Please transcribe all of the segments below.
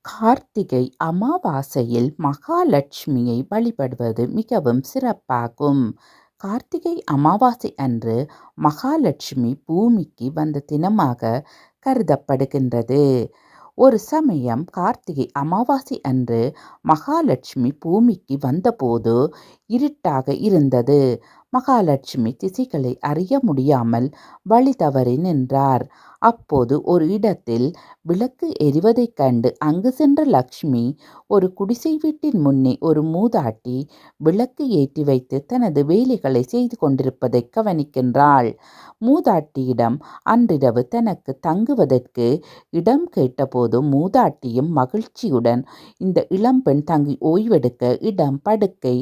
கார்த்திகை அமாவாசையில் மகாலட்சுமியை வழிபடுவது மிகவும் சிறப்பாகும். கார்த்திகை அமாவாசை அன்று மகாலட்சுமி பூமிக்கு வந்த தினமாக கருதப்படுகின்றது. ஒரு சமயம் கார்த்திகை அமாவாசை அன்று மகாலட்சுமி பூமிக்கு வந்தபோது இருட்டாக இருந்தது. மகாலட்சுமி திசைகளை அறிய முடியாமல் வழி தவறி நின்றார். அப்போது ஒரு இடத்தில் விளக்கு எரிவதைக் கண்டு அங்கு சென்ற லக்ஷ்மி ஒரு குடிசை வீட்டின் முன்னே ஒரு மூதாட்டி விளக்கு ஏற்றி வைத்து தனது வேலைகளை செய்து கொண்டிருப்பதை கவனிக்கின்றாள். மூதாட்டியிடம் அன்றிரவு தனக்கு தங்குவதற்கு இடம் கேட்டபோது மூதாட்டியும் மகிழ்ச்சியுடன் இந்த இளம்பெண் தங்கி ஓய்வெடுக்க இடம், படுக்கை,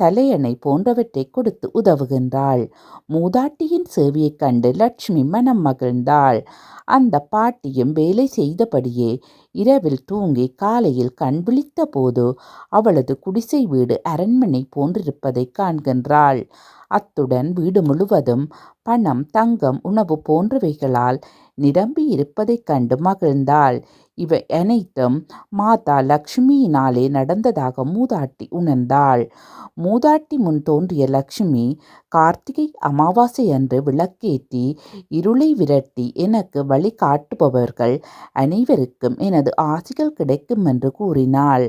தலையணை போன்றவற்றை கொடுத்து உதவுகின்றாள். மூதாட்டியின் சேவையைக் கண்டு லட்சுமி மனம் மகிழ்ந்தாள். அந்த பாட்டியும் வேலை செய்தபடியே இரவில் தூங்கி காலையில் கண் விழித்த போது அவளது குடிசை வீடு அரண்மனை போன்றிருப்பதை காண்கின்றாள். அத்துடன் வீடு முழுவதும் பணம், தங்கம், உணவு போன்றவைகளால் நிரம்பி இருப்பதைக் கண்டு மகிழ்ந்தாள். இவை அனைத்தும் மாதா லக்ஷ்மியினாலே நடந்ததாக மூதாட்டி உணர்ந்தாள். மூதாட்டி முன் தோன்றிய லக்ஷ்மி கார்த்திகை அமாவாசை அன்று விளக்கேற்றி இருளை விரட்டி எனக்கு வழி காட்டுபவர்கள் அனைவருக்கும் எனது ஆசிகள் கிடைக்கும் என்று கூறினாள்.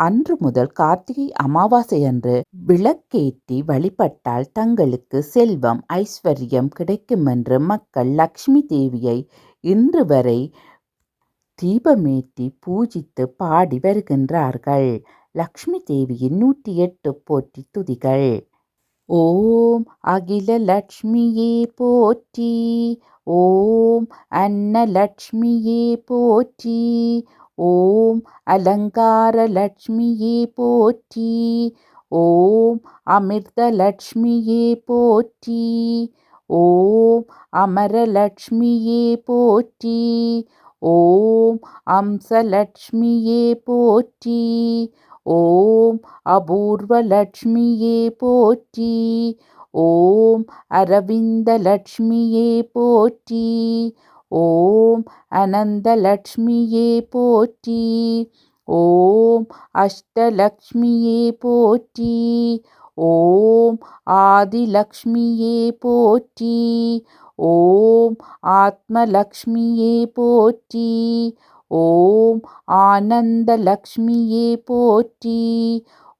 அன்று முதல் கார்த்திகை அமாவாசை அன்று விளக்கேற்றி வழிபட்டால் தங்களுக்கு செல்வம், ஐஸ்வர்யம் கிடைக்கும் என்று மக்கள் லக்ஷ்மி தேவியை இன்று வரை தீபமேற்றி பூஜித்து பாடி வருகின்றார்கள். லக்ஷ்மி தேவியின் 108 போற்றி துதிகள். ஓம் அகில லட்சுமியே போற்றி. ஓம் அன்னலட்சுமியே போற்றி. ஓம் அலங்கார லட்சுமியே போற்றி. ஓம் அமிர்தலட்சுமியே போற்றி. ஓம் அமரலட்சுமியே போற்றி. ஓம் அம்சலட்சுமியே போற்றி. ஓம் அபூர்வலட்சுமியே போற்றி. ஓம் அரவிந்தலட்சுமியே போற்றி. ஓம் அனந்தலட்சுமியே போற்றி. ஓம் அஷ்டலக்ஷ்மியே போற்றி. ஓம் ஆதிலக்ஷ்மியே போற்றி. ஓம் ஆத்மலக்ஷ்மியே போற்றி. ஓம் ஆனந்தலக்ஷ்மியே போற்றி.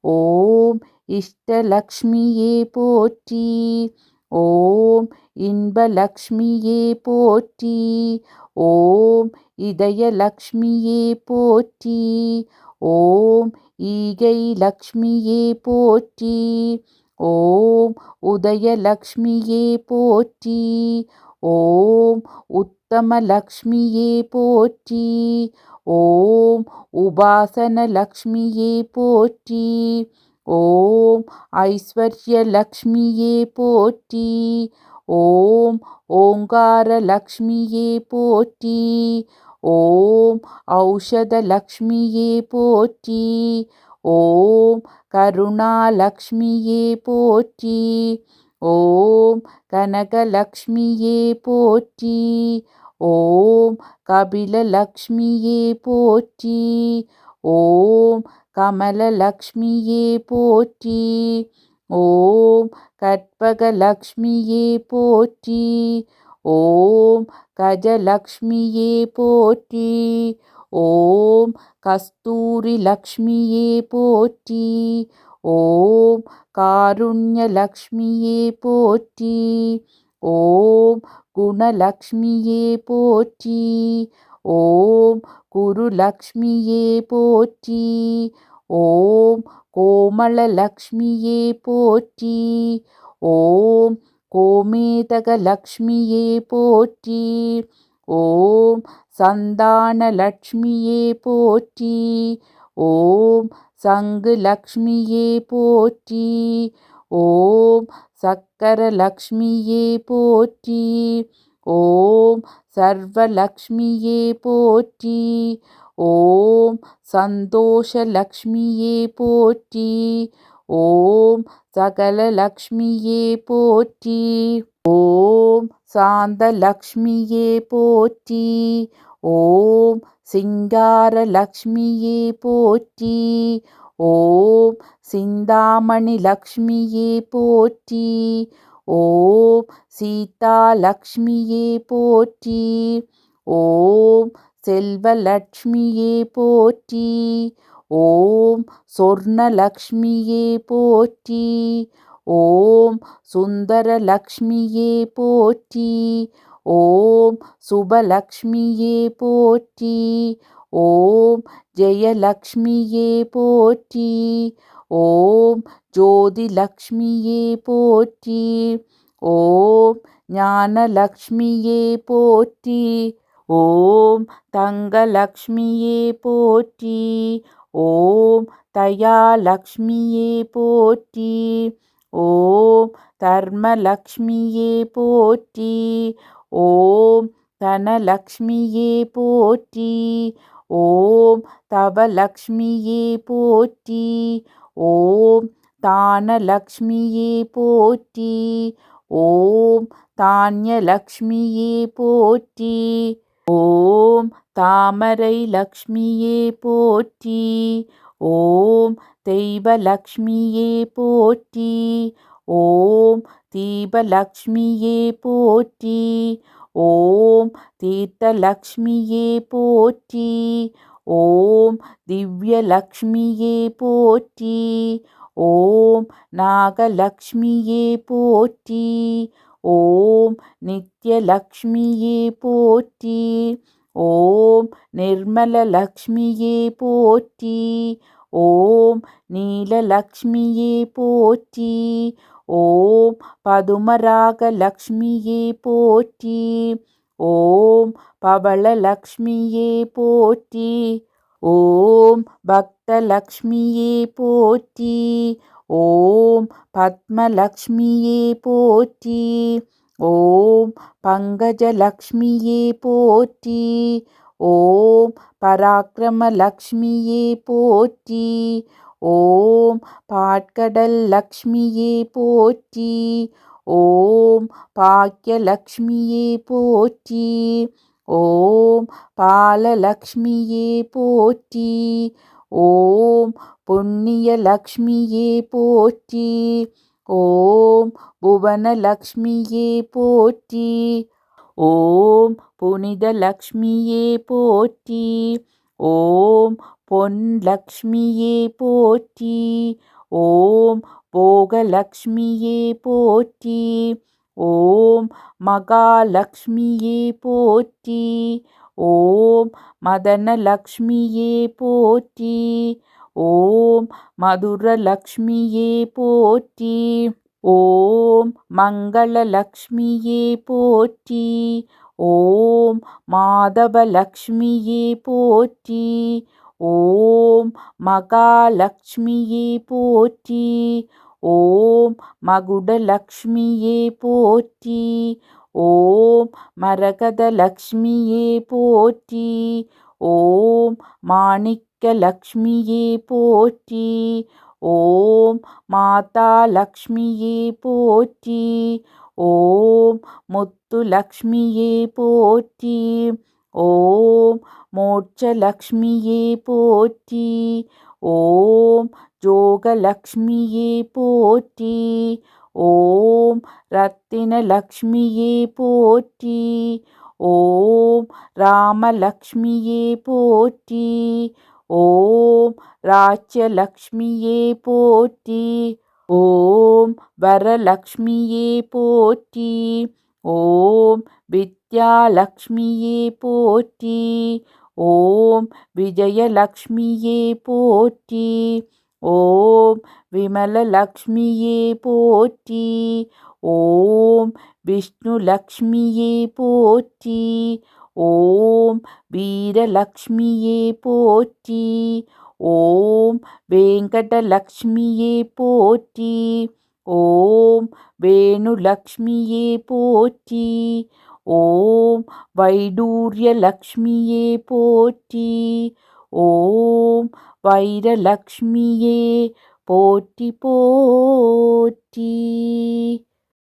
ஓம் இஷ்டலக்ஷ்மியே போற்றி. ஓம் இன்பலக்ஷ்மியே போற்றி. ஓம் இதயலக்ஷ்மியே போற்றி. ஓம் ஈகை லக்ஷ்மியே போற்றி. ஓம் உதயலக்ஷ்மியே போற்றி. ஓம் உத்தமலக்ஷ்மியே போற்றி. ஓம் உபாசனலக்ஷ்மியே போற்றி. ஓம் ஐஸ்வர்யலக்ஷ்மியே போற்றி. ஓம் ஓங்காரலக்ஷ்மியே போற்றி. ஓம் ஔஷதலக்ஷ்மியே போற்றி. ஓம் கருணாலக்ஷ்மியே போற்றி. ஓம் கனகலக்ஷ்மியே போற்றி. ஓம் கபிலலக்ஷ்மியே போற்றி. ஓம் கமலலக்ஷ்மியே போற்றி. ஓம் கற்பகலக்ஷ்மியே போற்றி. ஓம் கஜலக்ஷ்மியே போற்றி. ஓம் கஸ்தூரி லக்ஷ்மியே போற்றி. ஓம் காருண்யலக்ஷ்மியே போற்றி. ஓம் குணலக்ஷ்மியே போற்றி. ஓம் குருலக்ஷ்மியே போற்றி. ஓம் கோமளலக்ஷ்மியே போற்றி. ஓம் கோமேதகலக்ஷ்மியே போற்றி. ஓம் சந்தானலக்ஷ்மியே போற்றி. ஓம் சங்குலக்ஷ்மியே போற்றி. ஓம் சக்கரலக்ஷ்மியே போற்றி. ஓம் சர்வலக்ஷ்மியே போற்றி. ஓம் சந்தோஷலக்ஷ்மியே போற்றி. ஓம் சகலலக்ஷ்மியே போற்றி. ஓம் சாந்தலக்ஷ்மியே போற்றி. ஓம் சிங்கார லக்ஷ்மியே போற்றி. ஓம் சிந்தாமணி லக்ஷ்மியே போற்றி. ஓம் சீதா லக்ஷ்மியே போற்றி. ஓம் செல்வலட்சுமியே போற்றி. ஓம் சொர்ணலக்ஷ்மியே போற்றி. ஓம் சுந்தரலக்ஷ்மியே போற்றி. ஓம் சுபலக்ஷ்மியே போற்றி. ஓம் ஜெயலக்ஷ்மியே போற்றி. ஓம் ஜோதிலக்ஷ்மியே போற்றி. ஓம் ஞானலக்ஷ்மியே போற்றி. ஓம் தங்கலக்ஷ்மியே போற்றி. ஓம் தயாலக்ஷ்மியே போற்றி. ஓம் தர்மலக்ஷ்மியே போற்றி. ஓம் தனலக்ஷ்மியே போற்றி. ஓம் தவலக்ஷ்மியே போற்றி. ஓம் தானலக்ஷ்மியே போற்றி. ஓம் தானியலக்ஷ்மியே போற்றி. ஓம் தாமரை லக்ஷ்மியே போற்றி. ஓம் தெய்வலக்ஷ்மியே போற்றி. ஓம் தீபலக்ஷ்மியே போற்றி. ஓம் தீர்த்தலக்ஷ்மியே போற்றி. ஓம் திவ்யலக்ஷ்மியே போற்றி. ஓம் நாகலக்ஷ்மியே போற்றி. ஓம் நித்யலக்ஷ்மியே போற்றி. ஓம் நிர்மலலக்ஷ்மியே போற்றி. ஓம் நீலலக்ஷ்மியே போற்றி. ஓம் பதுமராகலக்ஷ்மியே போற்றி. ஓம் பவளலக்ஷ்மியே போற்றி. ஓம் பக்தலக்ஷ்மியே போற்றி. ஓம் பத்மலக்ஷ்மியே போற்றி. ஓம் பங்கஜலக்ஷ்மியே போற்றி. ஓம் பராக்கிரமலக்ஷ்மியே போற்றி. ஓம் பாட்கடல் லக்ஷ்மியே போற்றி. ஓம் பாக்யலக்ஷ்மியே போற்றி. ஓம் பாலலக்ஷ்மியே போற்றி. ஓம் புண்ணியலக்ஷ்மியே போற்றி. ஓம் புவனலக்ஷ்மியே போற்றி. ஓம் புனிதலக்ஷ்மியே போற்றி. ஓம் பொன்லக்ஷ்மியே போற்றி. ஓம் போகலக்ஷ்மியே போற்றி. ஓம் மகாலக்ஷ்மியே போற்றி. ஓம் மதனலக்ஷ்மியே போற்றி. ஓம் மதுரலக்ஷ்மியே போற்றி. ஓம் மங்களலக்ஷ்மியே போற்றி. ஓம் மாதவலக்ஷ்மியே போற்றி. ஓம் மகாலக்ஷ்மியே போற்றி. ஓம் மகுடலக்ஷ்மியே போற்றி. ஓம் மரகதலக்ஷ்மியே போற்றி. ஓம் மாணிக்கலக்ஷ்மியே போற்றி. ஓம் மாதா லக்ஷ்மியே போற்றி. ஓம் முத்துலக்ஷ்மியே போற்றி. ஓம் மோட்சலக்ஷ்மியே போற்றி. ஓம் ஜோகலக்ஷ்மியே போற்றி. ஓம் ரத்தினலக்ஷ்மியே போற்றி. ஓம் ராமலக்ஷ்மியே போற்றி. ஓம் ராஜ்யலக்ஷ்மியே போற்றி. ஓம் வரலக்ஷ்மியே போற்றி. ஓம் வித்யாலக்ஷ்மியே போற்றி. ஓம் விஜயலக்ஷ்மியே போற்றி. ஓம் விமலலக்ஷ்மியே போற்றி. ஓம் விஷ்ணுலக்ஷ்மியே போற்றி. ஓம் வீரலக்ஷ்மியே போற்றி. ஓம் வேங்கடலக்ஷ்மியே போற்றி. ஓம் வேணுலக்ஷ்மியே போற்றி. ஓம் வைடூரியலக்ஷ்மியே போற்றி. ஓம் வைரலக்ஷ்மியே போற்றி போற்றி.